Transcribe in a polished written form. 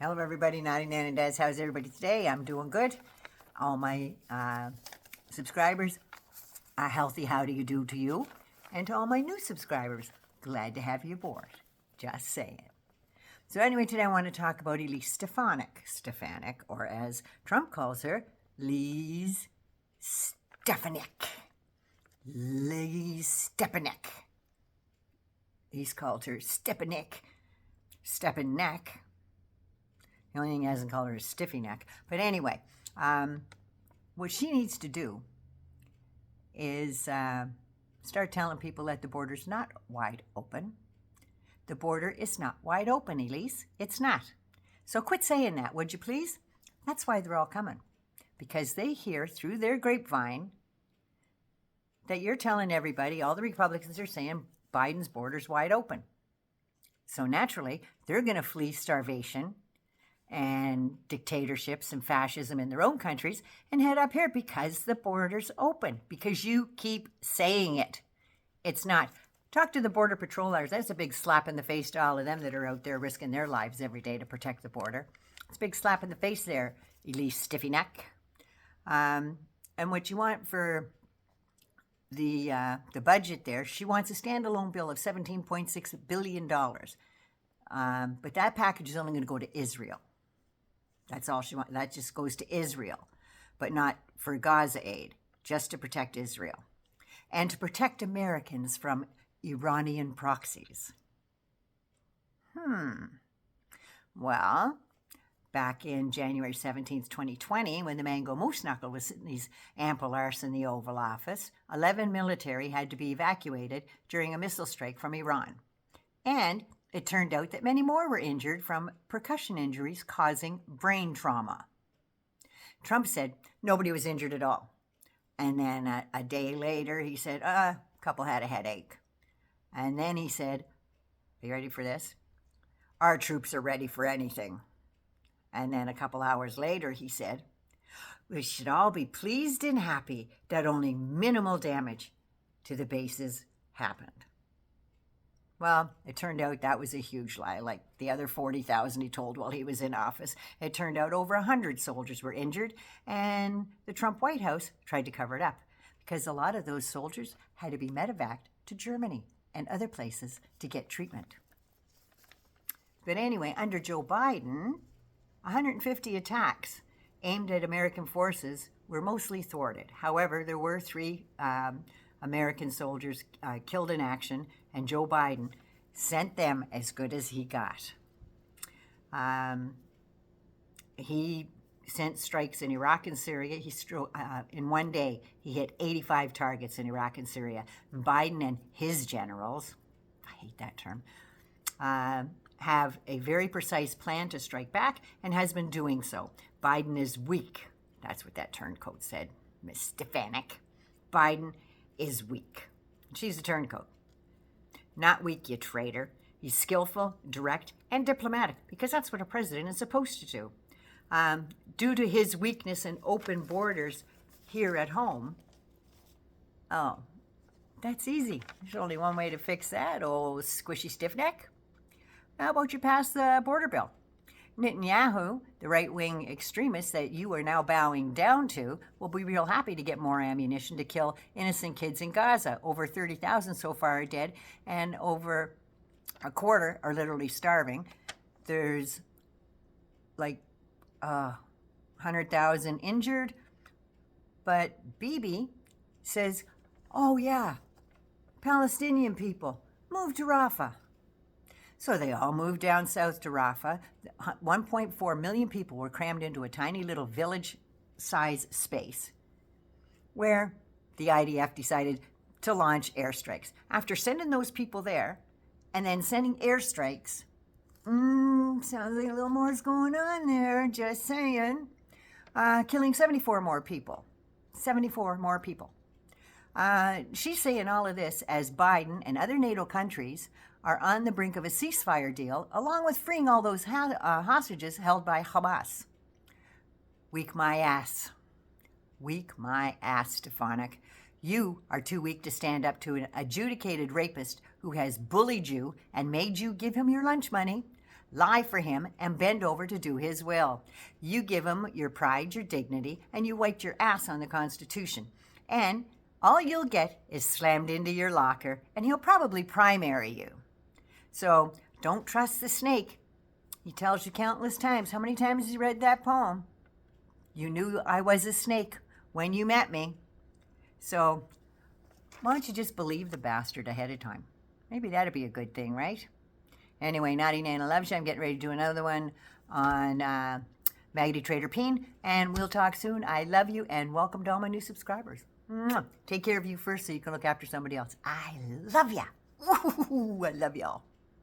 Hello, everybody. Naughty Nan and Dads. How's everybody today? I'm doing good. All my subscribers, a healthy how do you do to you. And to all my new subscribers, glad to have you aboard. Just saying. So anyway, today I want to talk about Elise Stefanik, or as Trump calls her, Elise Stefanik. Elise Stefanik. He's called her Stefanik. The only thing he hasn't called her is Stiffy Neck. But anyway, what she needs to do is start telling people that the border's not wide open. The border is not wide open, Elise. It's not. So quit saying that, would you please? That's why they're all coming. Because they hear through their grapevine that you're telling everybody, all the Republicans are saying Biden's border's wide open. So naturally, they're going to flee starvation and dictatorships and fascism in their own countries and head up here because the border's open, because you keep saying it. It's not. Talk to the Border Patrollers. That's a big slap in the face to all of them that are out there risking their lives every day to protect the border. It's a big slap in the face there, Elise Stiffy Neck. And what you want for the budget there, she wants a standalone bill of $17.6 billion. But that package is only going to go to Israel. That's all she wants. That just goes to Israel, but not for Gaza aid, just to protect Israel and to protect Americans from Iranian proxies. Well, back in January 17th, 2020, when the Mango Moose Knuckle was sitting these ample arse in the Oval Office, 11 military had to be evacuated during a missile strike from Iran. And it turned out that many more were injured from percussion injuries causing brain trauma. Trump said nobody was injured at all. And then a day later, he said, a couple had a headache. And then he said, are you ready for this? Our troops are ready for anything. And then a couple hours later, he said, we should all be pleased and happy that only minimal damage to the bases happened. Well, it turned out that was a huge lie, like the other 40,000 he told while he was in office. It turned out over 100 soldiers were injured, and the Trump White House tried to cover it up because a lot of those soldiers had to be medevaced to Germany and other places to get treatment. But anyway, under Joe Biden, 150 attacks aimed at American forces were mostly thwarted. However, there were 3 American soldiers killed in action, and Joe Biden sent them as good as he got. He sent strikes in Iraq and Syria. In one day, he hit 85 targets in Iraq and Syria. Biden and his generals, I hate that term, have a very precise plan to strike back and has been doing so. Biden is weak. That's what that turncoat said, Miss Stefanik. Biden is weak. She's a turncoat. Not weak, you traitor. He's skillful, direct, and diplomatic, because that's what a president is supposed to do. Due to his weakness in open borders here at home, oh, that's easy. There's only one way to fix that, old squishy stiff neck. How about you pass the border bill? Netanyahu, the right-wing extremist that you are now bowing down to, will be real happy to get more ammunition to kill innocent kids in Gaza. Over 30,000 so far are dead, and over a quarter are literally starving. There's like 100,000 injured, but Bibi says, oh yeah, Palestinian people, move to Rafah. So they all moved down south to Rafah. 1.4 million people were crammed into a tiny little village-size space where the IDF decided to launch airstrikes. After sending those people there and then sending airstrikes, sounds like a little more is going on there, just saying. Killing 74 more people. 74 more people. She's saying all of this as Biden and other NATO countries are on the brink of a ceasefire deal, along with freeing all those hostages held by Hamas. Weak my ass. Weak my ass, Stefanik. You are too weak to stand up to an adjudicated rapist who has bullied you and made you give him your lunch money. lie for him, and bend over to do his will. You give him your pride, your dignity, and you wiped your ass on the Constitution. And all you'll get is slammed into your locker, and he'll probably primary you. So don't trust the snake. He tells you countless times. How many times has he read that poem? You knew I was a snake when you met me. So why don't you just believe the bastard ahead of time? Maybe that'd be a good thing, right? Anyway, Naughty Nana loves you. I'm getting ready to do another one on Maggie Trader Peen, and we'll talk soon. I love you, and welcome to all my new subscribers. Mwah. Take care of you first so you can look after somebody else. I love ya. Ooh, I love y'all.